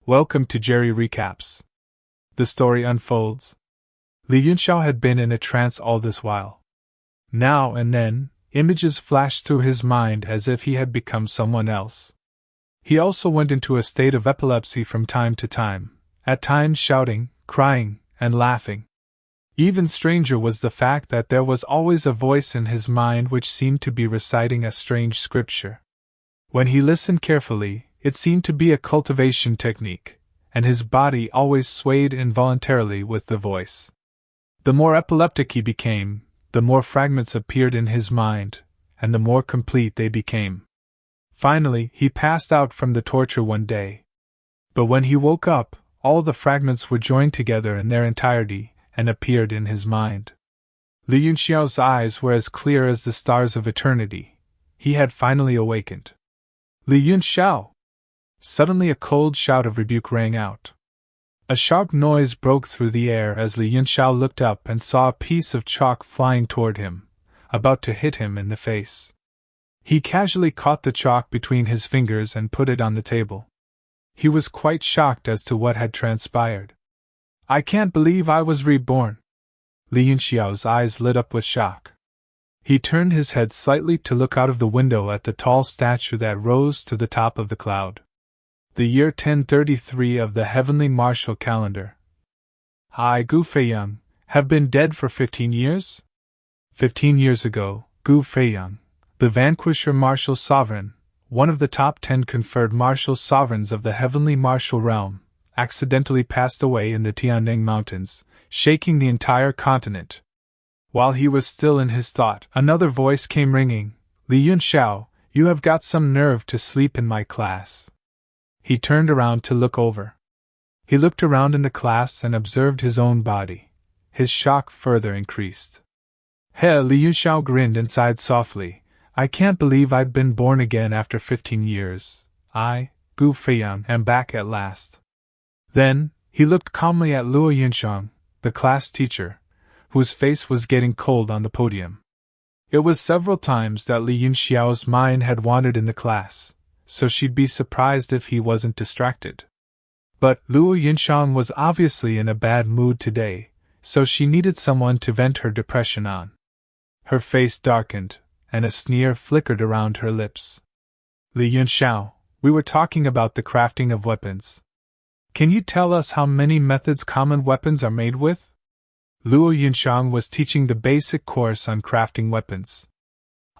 Welcome to Jerry Recaps. The story unfolds. Li Yunxiao had been in a trance all this while. Now and then, images flashed through his mind as if he had become someone else. He also went into a state of epilepsy from time to time, at times shouting, crying, and laughing. Even stranger was the fact that there was always a voice in his mind which seemed to be reciting a strange scripture. When he listened carefully, it seemed to be a cultivation technique, and his body always swayed involuntarily with the voice. The more epileptic he became, the more fragments appeared in his mind, and the more complete they became. Finally, he passed out from the torture one day. But when he woke up, all the fragments were joined together in their entirety, and appeared in his mind. Li Yunxiao's eyes were as clear as the stars of eternity. He had finally awakened. Li Yunxiao! Suddenly a cold shout of rebuke rang out. A sharp noise broke through the air as Li Yunxiao looked up and saw a piece of chalk flying toward him, about to hit him in the face. He casually caught the chalk between his fingers and put it on the table. He was quite shocked as to what had transpired. I can't believe I was reborn. Li Yunxiao's eyes lit up with shock. He turned his head slightly to look out of the window at the tall statue that rose to the top of the cloud. The year 1033 of the heavenly martial calendar. I, Gu Feiyang, have been dead for 15 years? 15 years ago, Gu Feiyang, the vanquisher martial sovereign, one of the top 10 conferred martial sovereigns of the heavenly martial realm, accidentally passed away in the Tiandang Mountains, shaking the entire continent. While he was still in his thought, another voice came ringing, Li Yunxiao, you have got some nerve to sleep in my class. He turned around to look over. He looked around in the class and observed his own body. His shock further increased. Li Yunxiao grinned and sighed softly. I can't believe I'd been born again after 15 years. I, Gu Feiyang, am back at last. Then, he looked calmly at Li Yunxiao, the class teacher, whose face was getting cold on the podium. It was several times that Li Yunxiao's mind had wandered in the class, so she'd be surprised if he wasn't distracted. But Li Yunxiao was obviously in a bad mood today, so she needed someone to vent her depression on. Her face darkened, and a sneer flickered around her lips. Li Yunxiao, we were talking about the crafting of weapons. Can you tell us how many methods common weapons are made with? Li Yunxiao was teaching the basic course on crafting weapons.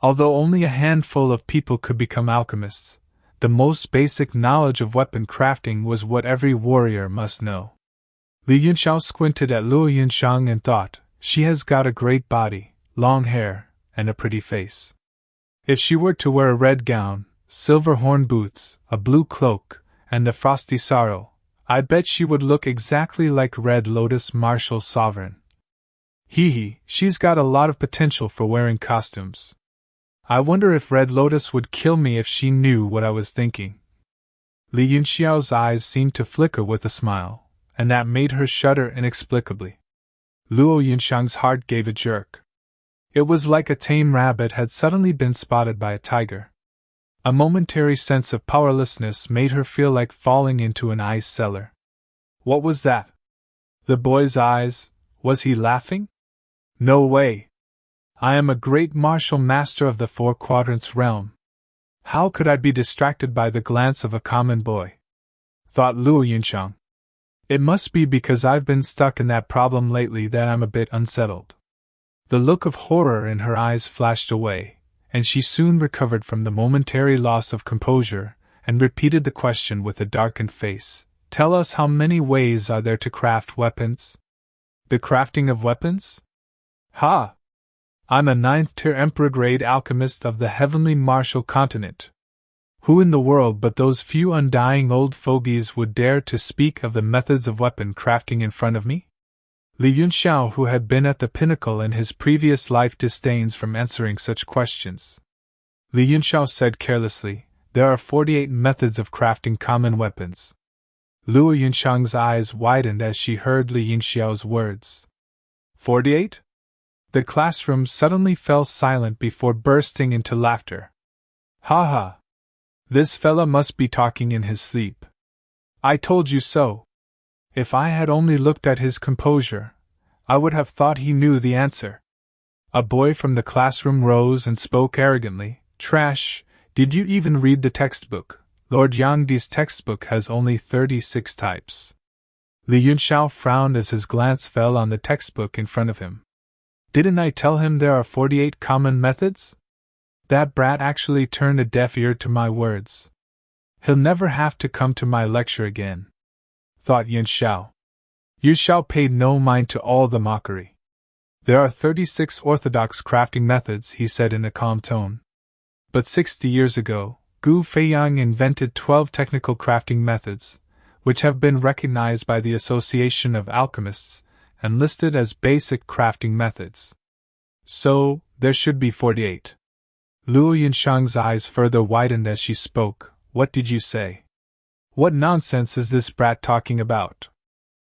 Although only a handful of people could become alchemists, the most basic knowledge of weapon crafting was what every warrior must know. Li Yunxiao squinted at Li Yunxiao and thought, she has got a great body, long hair, and a pretty face. If she were to wear a red gown, silver horn boots, a blue cloak, and the frosty sorrow, I bet she would look exactly like Red Lotus Martial Sovereign. She's got a lot of potential for wearing costumes. I wonder if Red Lotus would kill me if she knew what I was thinking. Li Yunxiao's eyes seemed to flicker with a smile, and that made her shudder inexplicably. Li Yunxiao's heart gave a jerk. It was like a tame rabbit had suddenly been spotted by a tiger. A momentary sense of powerlessness made her feel like falling into an ice cellar. What was that? The boy's eyes, was he laughing? No way! I am a great martial master of the Four Quadrants realm. How could I be distracted by the glance of a common boy? Thought Li Yunxiao. It must be because I've been stuck in that problem lately that I'm a bit unsettled. The look of horror in her eyes flashed away, and she soon recovered from the momentary loss of composure, and repeated the question with a darkened face. Tell us, how many ways are there to craft weapons? The crafting of weapons? Ha! I'm a 9th-tier emperor-grade alchemist of the heavenly martial continent. Who in the world but those few undying old fogies would dare to speak of the methods of weapon crafting in front of me? Li Yunxiao, who had been at the pinnacle in his previous life, disdains from answering such questions. Li Yunxiao said carelessly, there are 48 methods of crafting common weapons. Li Yunxiao's eyes widened as she heard Li Yunxiao's words. 48? The classroom suddenly fell silent before bursting into laughter. Ha ha! This fella must be talking in his sleep. I told you so. If I had only looked at his composure, I would have thought he knew the answer. A boy from the classroom rose and spoke arrogantly. Trash, did you even read the textbook? Lord Yangdi's textbook has only 36 types. Li Yunxiao frowned as his glance fell on the textbook in front of him. Didn't I tell him there are 48 common methods? That brat actually turned a deaf ear to my words. He'll never have to come to my lecture again, thought Yunxiao. Yunxiao paid no mind to all the mockery. There are 36 orthodox crafting methods, he said in a calm tone. But 60 years ago, Feiyang invented 12 technical crafting methods, which have been recognized by the Association of Alchemists and listed as basic crafting methods. So, there should be 48. Luo Yunxiang's eyes further widened as she spoke. What did you say? What nonsense is this brat talking about?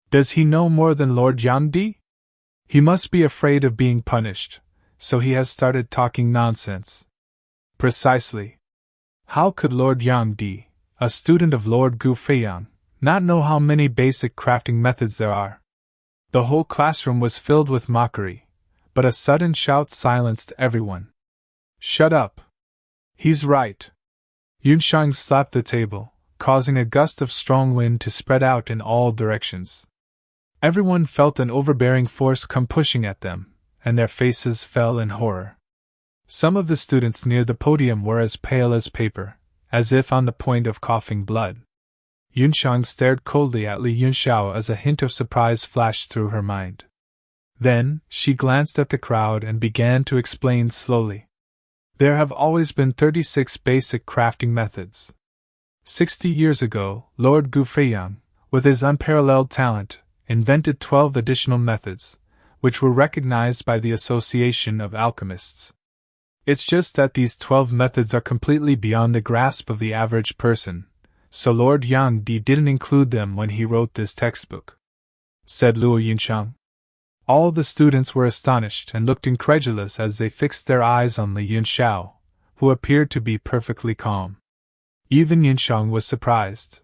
Does he know more than Lord Yangdi? He must be afraid of being punished, so he has started talking nonsense. Precisely. How could Lord Yangdi, a student of Lord Feiyang, not know how many basic crafting methods there are? The whole classroom was filled with mockery, but a sudden shout silenced everyone. Shut up! He's right! Yunxiang slapped the table, causing a gust of strong wind to spread out in all directions. Everyone felt an overbearing force come pushing at them, and their faces fell in horror. Some of the students near the podium were as pale as paper, as if on the point of coughing blood. Yunxiang stared coldly at Li Yunxiao as a hint of surprise flashed through her mind. Then, she glanced at the crowd and began to explain slowly. There have always been 36 basic crafting methods. 60 years ago, Lord Feiyang, with his unparalleled talent, invented 12 additional methods, which were recognized by the Association of Alchemists. It's just that these 12 methods are completely beyond the grasp of the average person, so Lord Yangdi didn't include them when he wrote this textbook, said Luo Yunxiang. All the students were astonished and looked incredulous as they fixed their eyes on Li Yunxiao, who appeared to be perfectly calm. Even Yunxiang was surprised.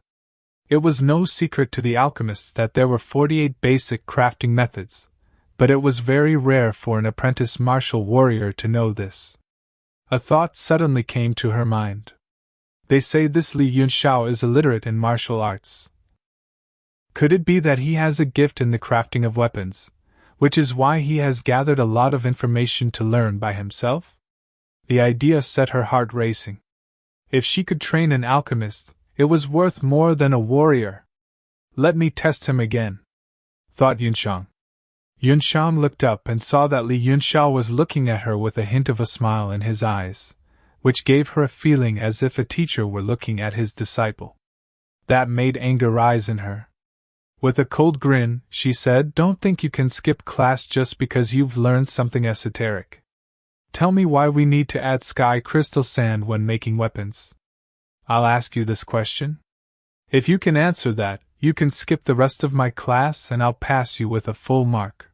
It was no secret to the alchemists that there were 48 basic crafting methods, but it was very rare for an apprentice martial warrior to know this. A thought suddenly came to her mind. They say this Li Yunxiao is illiterate in martial arts. Could it be that he has a gift in the crafting of weapons, which is why he has gathered a lot of information to learn by himself? The idea set her heart racing. If she could train an alchemist, it was worth more than a warrior. Let me test him again, thought Yunxiang. Yunxiang looked up and saw that Li Yunxiao was looking at her with a hint of a smile in his eyes, which gave her a feeling as if a teacher were looking at his disciple. That made anger rise in her. With a cold grin, she said, "Don't think you can skip class just because you've learned something esoteric. Tell me why we need to add sky crystal sand when making weapons. I'll ask you this question. If you can answer that, you can skip the rest of my class and I'll pass you with a full mark.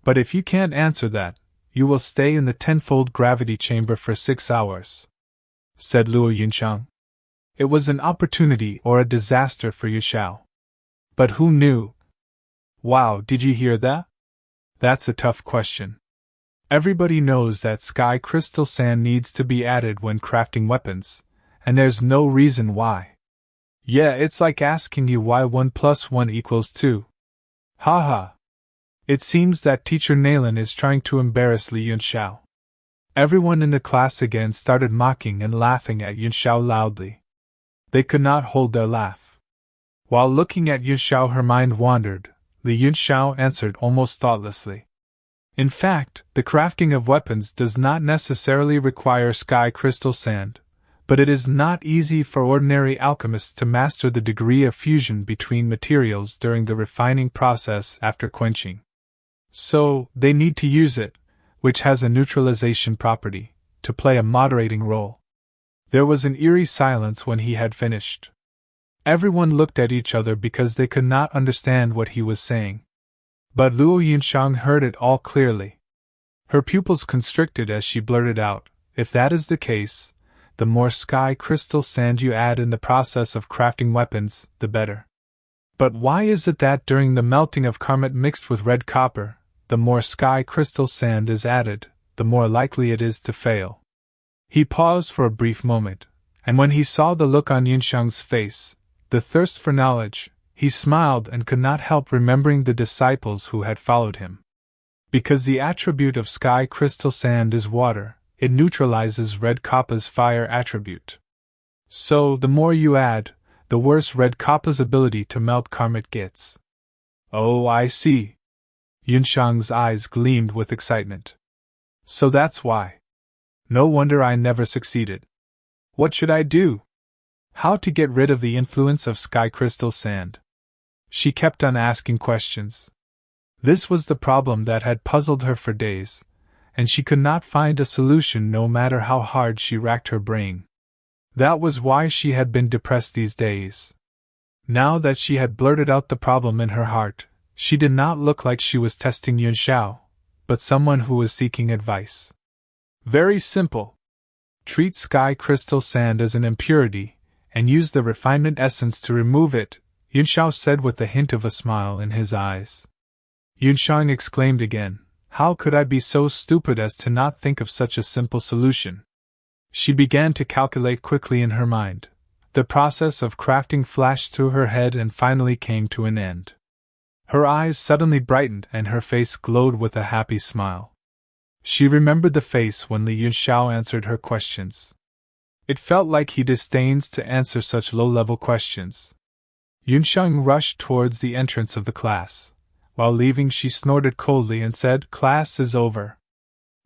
But if you can't answer that, you will stay in the tenfold gravity chamber for 6 hours," said Luo Yunxiang. It was an opportunity or a disaster for Yunxiao. But who knew? Wow, did you hear that? That's a tough question. Everybody knows that sky crystal sand needs to be added when crafting weapons, and there's no reason why. Yeah, it's like asking you why 1 + 1 = 2. Haha. It seems that Teacher Nalen is trying to embarrass Li Yunxiao. Everyone in the class again started mocking and laughing at Yunxiao loudly. They could not hold their laugh. While looking at Yunxiao, her mind wandered. Li Yunxiao answered almost thoughtlessly. In fact, the crafting of weapons does not necessarily require sky crystal sand, but it is not easy for ordinary alchemists to master the degree of fusion between materials during the refining process after quenching. So, they need to use it, which has a neutralization property, to play a moderating role. There was an eerie silence when he had finished. Everyone looked at each other because they could not understand what he was saying. But Luo Yunxiang heard it all clearly. Her pupils constricted as she blurted out, "If that is the case, the more sky crystal sand you add in the process of crafting weapons, the better." But why is it that during the melting of karma mixed with red copper, the more sky crystal sand is added, the more likely it is to fail? He paused for a brief moment, and when he saw the look on Yunxiang's face, the thirst for knowledge, he smiled and could not help remembering the disciples who had followed him. Because the attribute of sky crystal sand is water, it neutralizes red copper's fire attribute. So, the more you add, the worse red copper's ability to melt karma gets. Oh, I see. Yunxiang's eyes gleamed with excitement. So that's why. No wonder I never succeeded. What should I do? How to get rid of the influence of sky crystal sand? She kept on asking questions. This was the problem that had puzzled her for days, and she could not find a solution no matter how hard she racked her brain. That was why she had been depressed these days. Now that she had blurted out the problem in her heart, she did not look like she was testing Yunxiao, but someone who was seeking advice. Very simple. Treat sky crystal sand as an impurity, and use the refinement essence to remove it, Yunxiao said with a hint of a smile in his eyes. Yunxiang exclaimed again, how could I be so stupid as to not think of such a simple solution? She began to calculate quickly in her mind. The process of crafting flashed through her head and finally came to an end. Her eyes suddenly brightened and her face glowed with a happy smile. She remembered the face when Li Yunxiao answered her questions. It felt like he disdains to answer such low-level questions. Yunxiang rushed towards the entrance of the class. While leaving, she snorted coldly and said, "Class is over.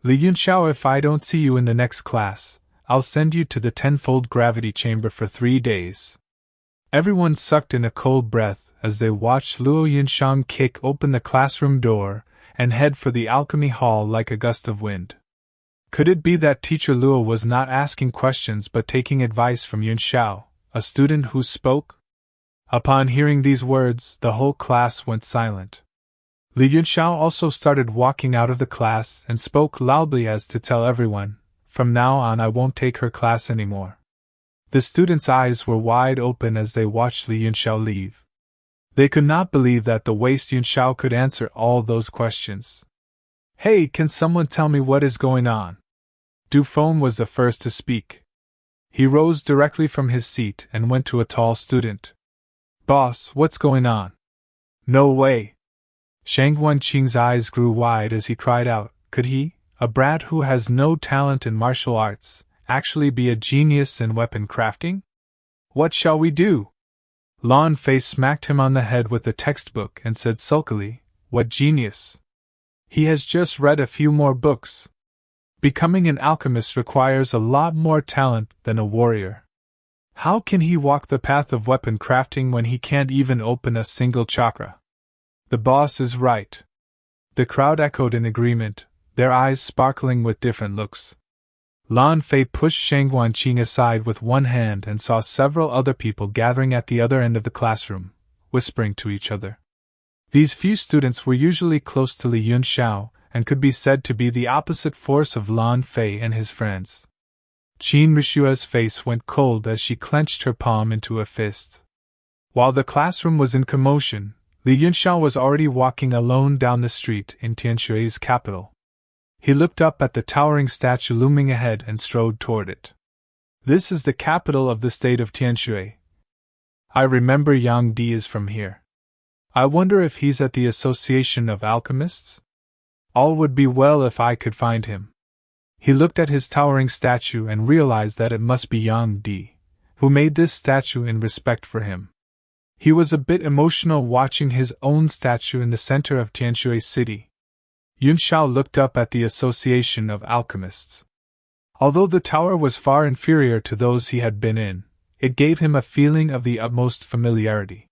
Li Yunxiao, if I don't see you in the next class, I'll send you to the tenfold gravity chamber for 3 days." Everyone sucked in a cold breath as they watched Luo Yunxiang kick open the classroom door and head for the alchemy hall like a gust of wind. Could it be that teacher Luo was not asking questions but taking advice from Yunxiao, a student who spoke? Upon hearing these words, the whole class went silent. Li Yunxiao also started walking out of the class and spoke loudly as to tell everyone, "From now on I won't take her class anymore." The students' eyes were wide open as they watched Li Yunxiao leave. They could not believe that the waste Yunxiao could answer all those questions. "Hey, can someone tell me what is going on?" Dufeng was the first to speak. He rose directly from his seat and went to a tall student. "Boss, what's going on?" "No way." Shang Wenqing's eyes grew wide as he cried out, "Could he, a brat who has no talent in martial arts, actually be a genius in weapon crafting? What shall we do?" Lan Fei smacked him on the head with the textbook and said sulkily, "What genius? He has just read a few more books. Becoming an alchemist requires a lot more talent than a warrior. How can he walk the path of weapon crafting when he can't even open a single chakra?" "The boss is right." The crowd echoed in agreement, their eyes sparkling with different looks. Lan Fei pushed Shang Wenqing aside with one hand and saw several other people gathering at the other end of the classroom, whispering to each other. These few students were usually close to Li Yunxiao and could be said to be the opposite force of Lan Fei and his friends. Qin Rishua's face went cold as she clenched her palm into a fist. While the classroom was in commotion, Li Yunxiao was already walking alone down the street in Tianshui's capital. He looked up at the towering statue looming ahead and strode toward it. "This is the capital of the state of Tianshui. I remember Yang Di is from here. I wonder if he's at the Association of Alchemists? All would be well if I could find him." He looked at his towering statue and realized that it must be Yang Di, who made this statue in respect for him. He was a bit emotional watching his own statue in the center of Tianshui City. Yunxiao looked up at the Association of Alchemists. Although the tower was far inferior to those he had been in, it gave him a feeling of the utmost familiarity.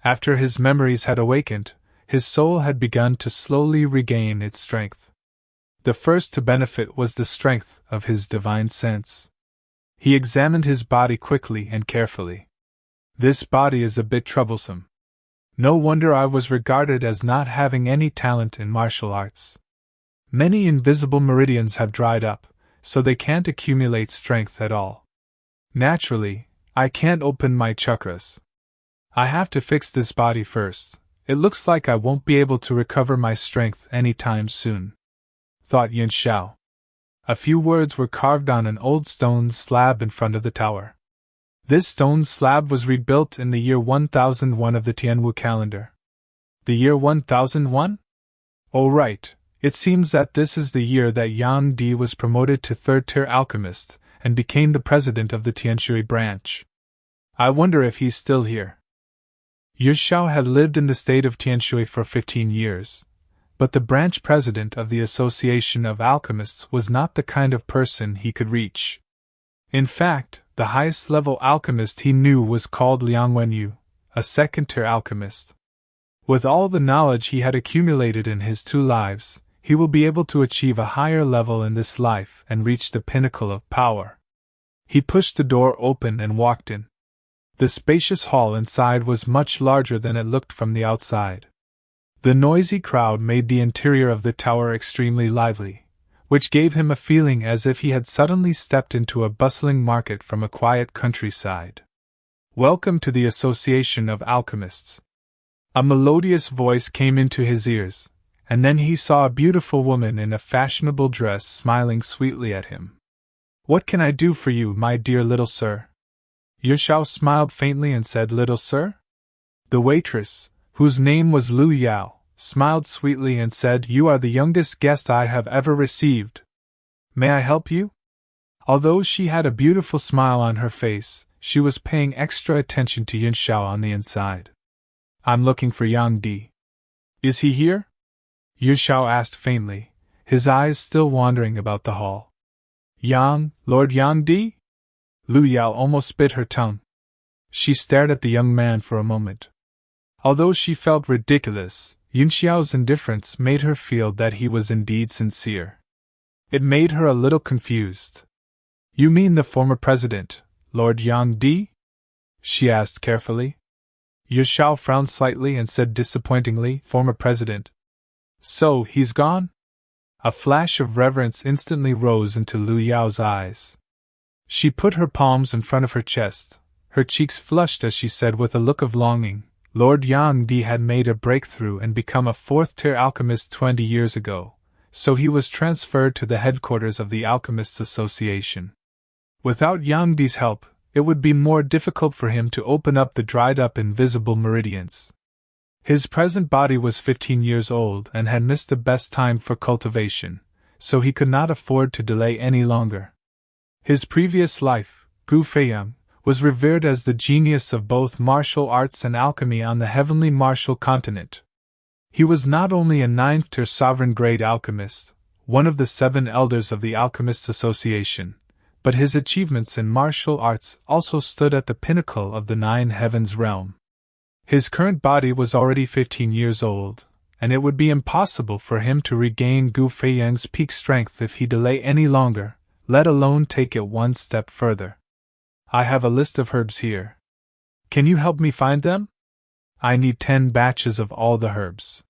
After his memories had awakened, his soul had begun to slowly regain its strength. The first to benefit was the strength of his divine sense. He examined his body quickly and carefully. "This body is a bit troublesome. No wonder I was regarded as not having any talent in martial arts. Many invisible meridians have dried up, so they can't accumulate strength at all. Naturally, I can't open my chakras. I have to fix this body first. It looks like I won't be able to recover my strength anytime soon, thought Yunxiao. A few words were carved on an old stone slab in front of the tower. This stone slab was rebuilt in the year 1001 of the Tianwu calendar. The year 1001? Oh right, it seems that this is the year that Yang Di was promoted to third-tier alchemist and became the president of the Tianshui branch. I wonder if he's still here. Yunxiao had lived in the state of Tianshui for 15 years, but the branch president of the Association of Alchemists was not the kind of person he could reach. In fact, the highest level alchemist he knew was called Liang Wenyu, a second-tier alchemist. With all the knowledge he had accumulated in his 2 lives, he will be able to achieve a higher level in this life and reach the pinnacle of power. He pushed the door open and walked in. The spacious hall inside was much larger than it looked from the outside. The noisy crowd made the interior of the tower extremely lively, which gave him a feeling as if he had suddenly stepped into a bustling market from a quiet countryside. Welcome to the Association of Alchemists. A melodious voice came into his ears, and then he saw a beautiful woman in a fashionable dress smiling sweetly at him. What can I do for you, my dear little sir? Yunxiao smiled faintly and said, Little sir? The waitress, whose name was Lu Yao, smiled sweetly and said, You are the youngest guest I have ever received. May I help you? Although she had a beautiful smile on her face, she was paying extra attention to Yunxiao on the inside. I'm looking for Yang Di. Is he here? Yunxiao asked faintly, his eyes still wandering about the hall. Lord Yang Di? Lu Yao almost bit her tongue. She stared at the young man for a moment. Although she felt ridiculous, Yunxiao's indifference made her feel that he was indeed sincere. It made her a little confused. You mean the former president, Lord Yang Di? She asked carefully. Yunxiao frowned slightly and said disappointingly, Former president. So, he's gone? A flash of reverence instantly rose into Lu Yao's eyes. She put her palms in front of her chest, her cheeks flushed as she said with a look of longing, Lord Yang Di had made a breakthrough and become a 4th-tier alchemist 20 years ago, so he was transferred to the headquarters of the Alchemists Association. Without Yang Di's help, it would be more difficult for him to open up the dried-up invisible meridians. His present body was 15 years old and had missed the best time for cultivation, so he could not afford to delay any longer. His previous life, Gu Feiyang, was revered as the genius of both martial arts and alchemy on the heavenly martial continent. He was not only a 9th-tier sovereign-grade alchemist, one of the 7 elders of the Alchemists Association, but his achievements in martial arts also stood at the pinnacle of the 9 heavens realm. His current body was already 15 years old, and it would be impossible for him to regain Gu Feiyang's peak strength if he delay any longer, let alone take it one step further. I have a list of herbs here. Can you help me find them? I need 10 batches of all the herbs.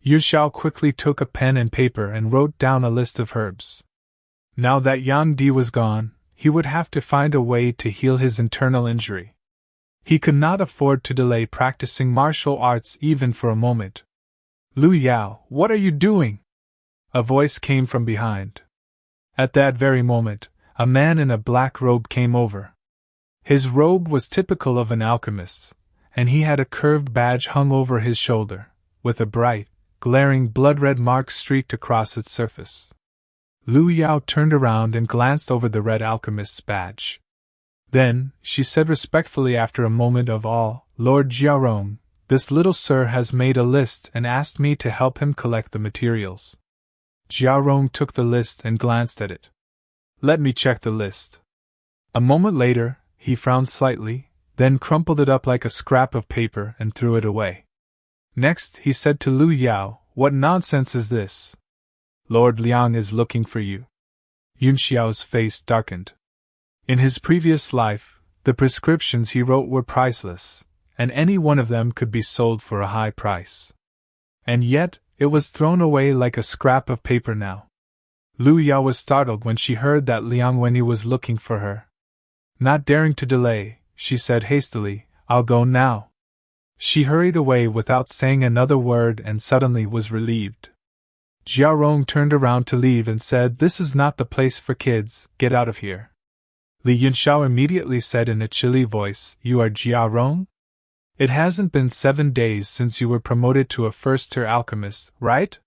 Yunxiao quickly took a pen and paper and wrote down a list of herbs. Now that Yang Di was gone, he would have to find a way to heal his internal injury. He could not afford to delay practicing martial arts even for a moment. Lu Yao, what are you doing? A voice came from behind. At that very moment, a man in a black robe came over. His robe was typical of an alchemist, and he had a curved badge hung over his shoulder, with a bright, glaring blood-red mark streaked across its surface. Lu Yao turned around and glanced over the red alchemist's badge. Then, she said respectfully after a moment of awe, Lord Jiarong, this little sir has made a list and asked me to help him collect the materials. Jiarong took the list and glanced at it. Let me check the list. A moment later, he frowned slightly, then crumpled it up like a scrap of paper and threw it away. Next, he said to Lu Yao, What nonsense is this? Lord Liang is looking for you. Yunxiao's face darkened. In his previous life, the prescriptions he wrote were priceless, and any one of them could be sold for a high price. And yet, it was thrown away like a scrap of paper now. Lu Yao was startled when she heard that Liang Wenyu was looking for her. Not daring to delay, she said hastily, I'll go now. She hurried away without saying another word and suddenly was relieved. Jiarong turned around to leave and said, "This is not the place for kids, get out of here." Li Yunxiao immediately said in a chilly voice, "You are Jiarong? It hasn't been 7 days since you were promoted to a first-tier alchemist, right?"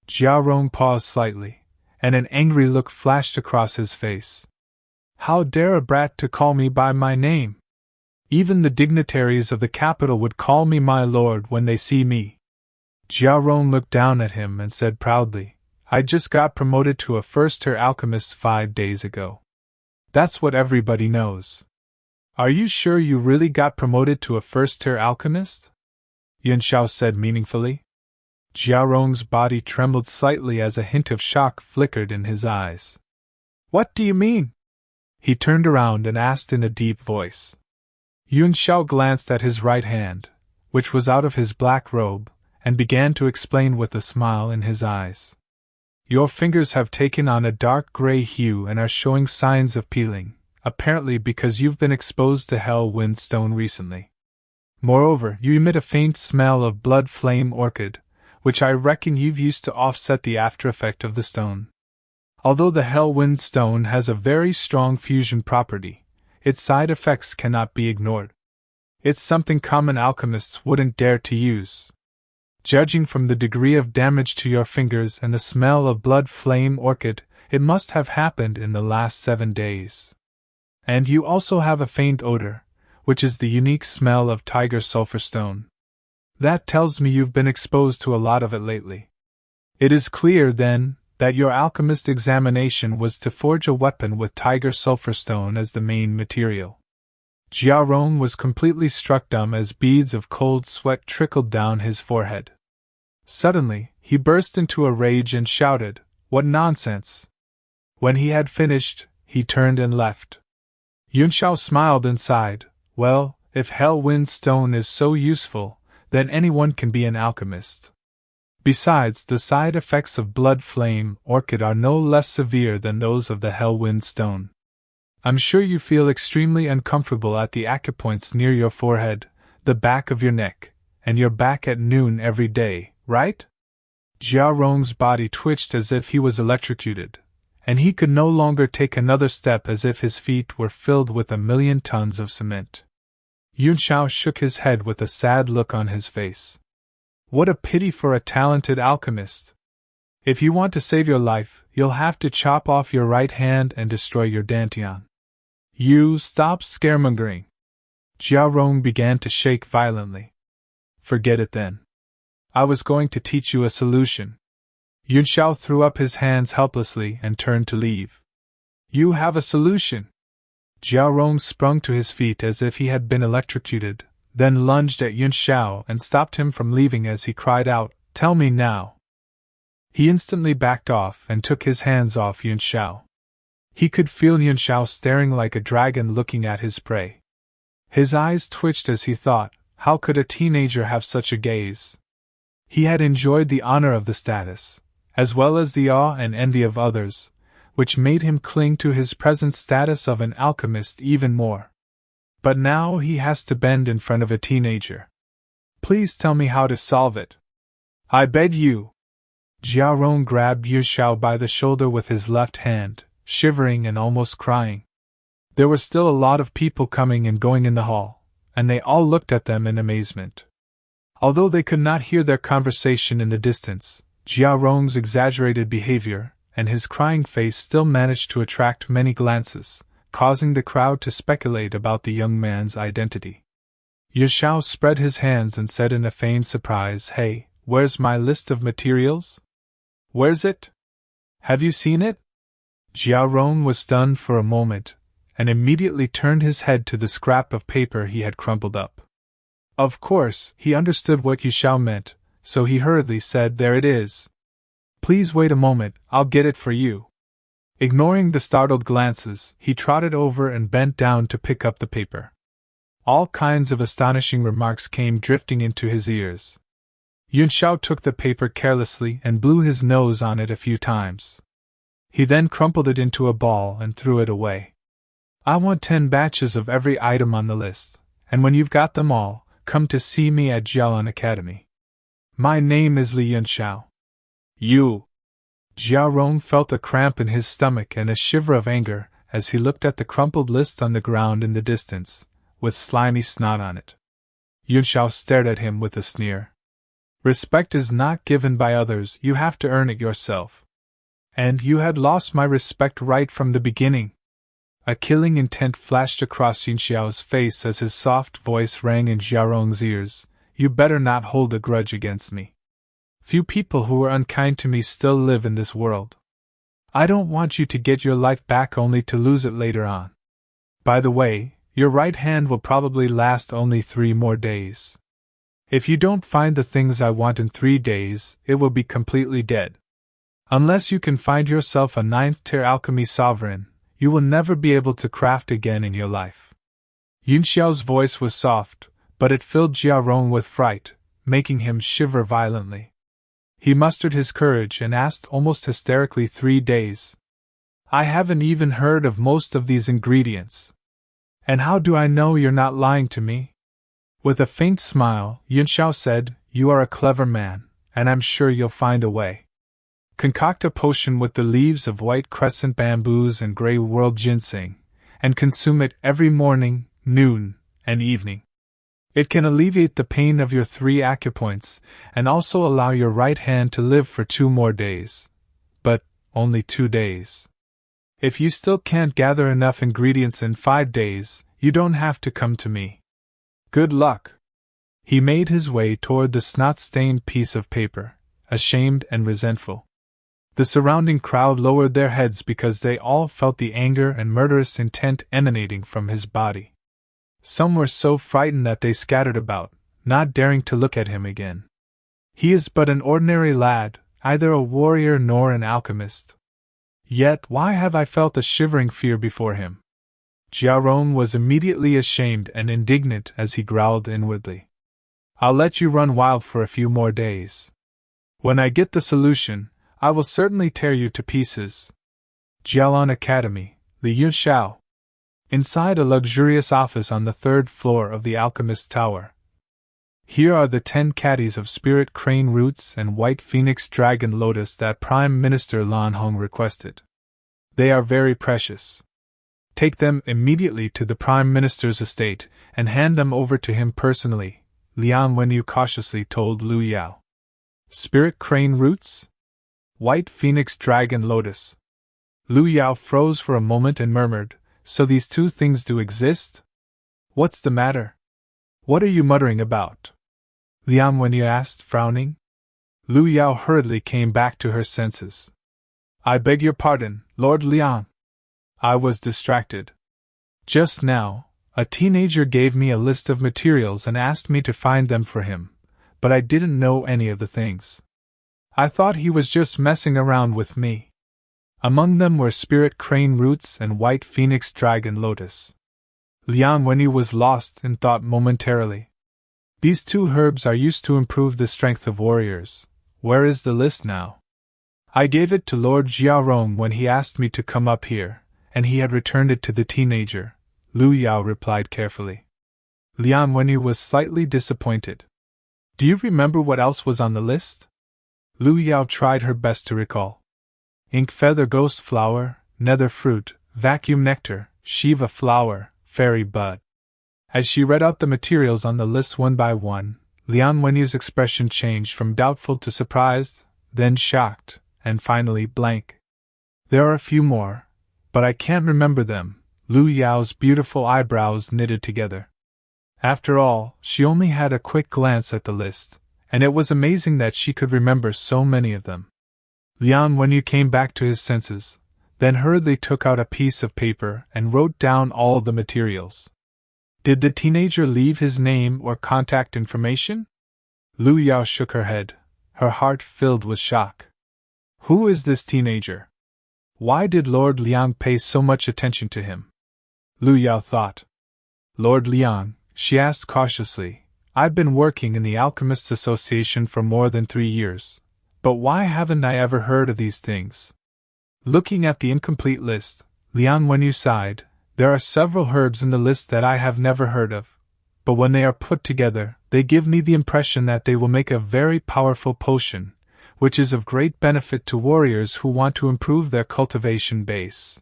Jiarong paused slightly, and an angry look flashed across his face. "How dare a brat to call me by my name? Even the dignitaries of the capital would call me my lord when they see me." Jiarong looked down at him and said proudly, "I just got promoted to a first-tier alchemist 5 days ago. That's what everybody knows." "Are you sure you really got promoted to a first-tier alchemist?" Yunxiao said meaningfully. Jiarong's body trembled slightly as a hint of shock flickered in his eyes. "What do you mean?" He turned around and asked in a deep voice. Yunxiao glanced at his right hand, which was out of his black robe, and began to explain with a smile in his eyes. "Your fingers have taken on a dark gray hue and are showing signs of peeling, apparently because you've been exposed to hell-wind stone recently. Moreover, you emit a faint smell of blood flame orchid, which I reckon you've used to offset the after-effect of the stone. Although the hell-wind stone has a very strong fusion property, its side effects cannot be ignored. It's something common alchemists wouldn't dare to use. Judging from the degree of damage to your fingers and the smell of blood flame orchid, it must have happened in the last 7 days. And you also have a faint odor, which is the unique smell of tiger sulfur stone. That tells me you've been exposed to a lot of it lately. It is clear, then, that your alchemist examination was to forge a weapon with tiger sulfur stone as the main material." Jiarong was completely struck dumb as beads of cold sweat trickled down his forehead. Suddenly, he burst into a rage and shouted, "What nonsense!" When he had finished, he turned and left. Yunxiao smiled and sighed, "Well, if hell-wind stone is so useful, then anyone can be an alchemist. Besides, the side effects of blood flame orchid are no less severe than those of the hell-wind stone. I'm sure you feel extremely uncomfortable at the acupoints near your forehead, the back of your neck, and your back at noon every day, right?" Jiarong's body twitched as if he was electrocuted, and he could no longer take another step as if his feet were filled with 1,000,000 tons of cement. Yunxiao shook his head with a sad look on his face. "What a pity for a talented alchemist! If you want to save your life, you'll have to chop off your right hand and destroy your dantian." "You stop scaremongering!" Jiarong began to shake violently. "Forget it then. I was going to teach you a solution." Yunxiao threw up his hands helplessly and turned to leave. "You have a solution?" Jiarong sprung to his feet as if he had been electrocuted, then lunged at Yunxiao and stopped him from leaving as he cried out, "Tell me now!" He instantly backed off and took his hands off Yunxiao. He could feel Yunxiao staring like a dragon looking at his prey. His eyes twitched as he thought, how could a teenager have such a gaze? He had enjoyed the honor of the status, as well as the awe and envy of others, which made him cling to his present status of an alchemist even more. But now he has to bend in front of a teenager. "Please tell me how to solve it. I beg you." Jiarong grabbed Yunxiao by the shoulder with his left hand, shivering and almost crying. There were still a lot of people coming and going in the hall, and they all looked at them in amazement. Although they could not hear their conversation in the distance, Jiarong's exaggerated behavior and his crying face still managed to attract many glances, causing the crowd to speculate about the young man's identity. Yunxiao spread his hands and said in a feigned surprise, "Hey, where's my list of materials? Where's it? Have you seen it?" Jiarong was stunned for a moment, and immediately turned his head to the scrap of paper he had crumpled up. Of course, he understood what Yunxiao meant, so he hurriedly said, "There it is. Please wait a moment, I'll get it for you." Ignoring the startled glances, he trotted over and bent down to pick up the paper. All kinds of astonishing remarks came drifting into his ears. Yunxiao took the paper carelessly and blew his nose on it a few times. He then crumpled it into a ball and threw it away. "I want 10 batches of every item on the list, and when you've got them all, come to see me at Jialan Academy. My name is Li Yunxiao. You. Jiao Rong felt a cramp in his stomach and a shiver of anger as he looked at the crumpled list on the ground in the distance, with slimy snot on it. Yunxiao stared at him with a sneer. Respect is not given by others, you have to earn it yourself. And you had lost my respect right from the beginning. A killing intent flashed across Yunxiao's face as his soft voice rang in Jiarong's ears. You better not hold a grudge against me. Few people who were unkind to me still live in this world. I don't want you to get your life back only to lose it later on. By the way, your right hand will probably last only 3 more days. If you don't find the things I want in 3 days, it will be completely dead. Unless you can find yourself a 9th-tier alchemy sovereign, you will never be able to craft again in your life. Yunxiao's voice was soft, but it filled Jiarong with fright, making him shiver violently. He mustered his courage and asked almost hysterically, 3 days. I haven't even heard of most of these ingredients. And how do I know you're not lying to me? With a faint smile, Yunxiao said, You are a clever man, and I'm sure you'll find a way. Concoct a potion with the leaves of white crescent bamboos and gray world ginseng, and consume it every morning, noon, and evening. It can alleviate the pain of your 3 acupoints, and also allow your right hand to live for 2 more days. But only 2 days. If you still can't gather enough ingredients in 5 days, you don't have to come to me. Good luck. He made his way toward the snot-stained piece of paper, ashamed and resentful. The surrounding crowd lowered their heads because they all felt the anger and murderous intent emanating from his body. Some were so frightened that they scattered about, not daring to look at him again. He is but an ordinary lad, neither a warrior nor an alchemist. Yet why have I felt a shivering fear before him? Jiarong was immediately ashamed and indignant as he growled inwardly. I'll let you run wild for a few more days. When I get the solution, I will certainly tear you to pieces. Jialan Academy, Li Yunxiao. Inside a luxurious office on the 3rd floor of the Alchemist's Tower. Here are the 10 caddies of spirit crane roots and white phoenix dragon lotus that Prime Minister Lan Hong requested. They are very precious. Take them immediately to the Prime Minister's estate and hand them over to him personally, Lian Wenyu cautiously told Lu Yao. Spirit crane roots? White phoenix dragon lotus. Lu Yao froze for a moment and murmured, So these 2 things do exist? What's the matter? What are you muttering about? Lian Wenyu asked, frowning. Lu Yao hurriedly came back to her senses. I beg your pardon, Lord Lian. I was distracted. Just now, a teenager gave me a list of materials and asked me to find them for him, but I didn't know any of the things. I thought he was just messing around with me. Among them were spirit crane roots and white phoenix dragon lotus. Lian Wenyu was lost in thought momentarily. These 2 herbs are used to improve the strength of warriors. Where is the list now? I gave it to Lord Jiarong when he asked me to come up here, and he had returned it to the teenager, Lu Yao replied carefully. Lian Wenyu was slightly disappointed. Do you remember what else was on the list? Lu Yao tried her best to recall. Ink feather ghost flower, nether fruit, vacuum nectar, Shiva flower, fairy bud. As she read out the materials on the list one by one, Lian Wenyu's expression changed from doubtful to surprised, then shocked, and finally blank. There are a few more, but I can't remember them. Lu Yao's beautiful eyebrows knitted together. After all, she only had a quick glance at the list, and it was amazing that she could remember so many of them. Lian Wenyu came back to his senses, then hurriedly took out a piece of paper and wrote down all the materials. Did the teenager leave his name or contact information? Lu Yao shook her head, her heart filled with shock. Who is this teenager? Why did Lord Liang pay so much attention to him? Lu Yao thought. Lord Liang, she asked cautiously, I've been working in the Alchemists Association for more than 3 years, but why haven't I ever heard of these things? Looking at the incomplete list, Lian Wenyu sighed. There are several herbs in the list that I have never heard of, but when they are put together, they give me the impression that they will make a very powerful potion, which is of great benefit to warriors who want to improve their cultivation base.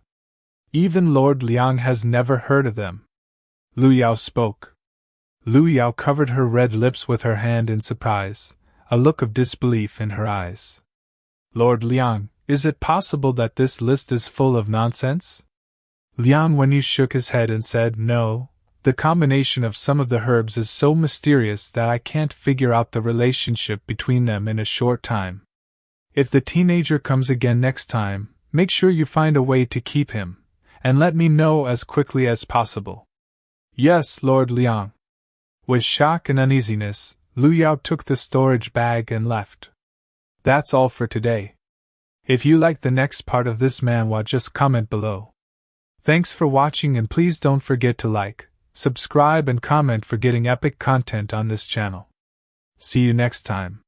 Even Lord Liang has never heard of them. Lu Yao spoke. Lu Yao covered her red lips with her hand in surprise, a look of disbelief in her eyes. Lord Liang, is it possible that this list is full of nonsense? Liang Wenyu shook his head and said, no, the combination of some of the herbs is so mysterious that I can't figure out the relationship between them in a short time. If the teenager comes again next time, make sure you find a way to keep him, and let me know as quickly as possible. Yes, Lord Liang. With shock and uneasiness, Lu Yao took the storage bag and left. That's all for today. If you like the next part of this manhwa, just comment below. Thanks for watching, and please don't forget to like, subscribe and comment for getting epic content on this channel. See you next time.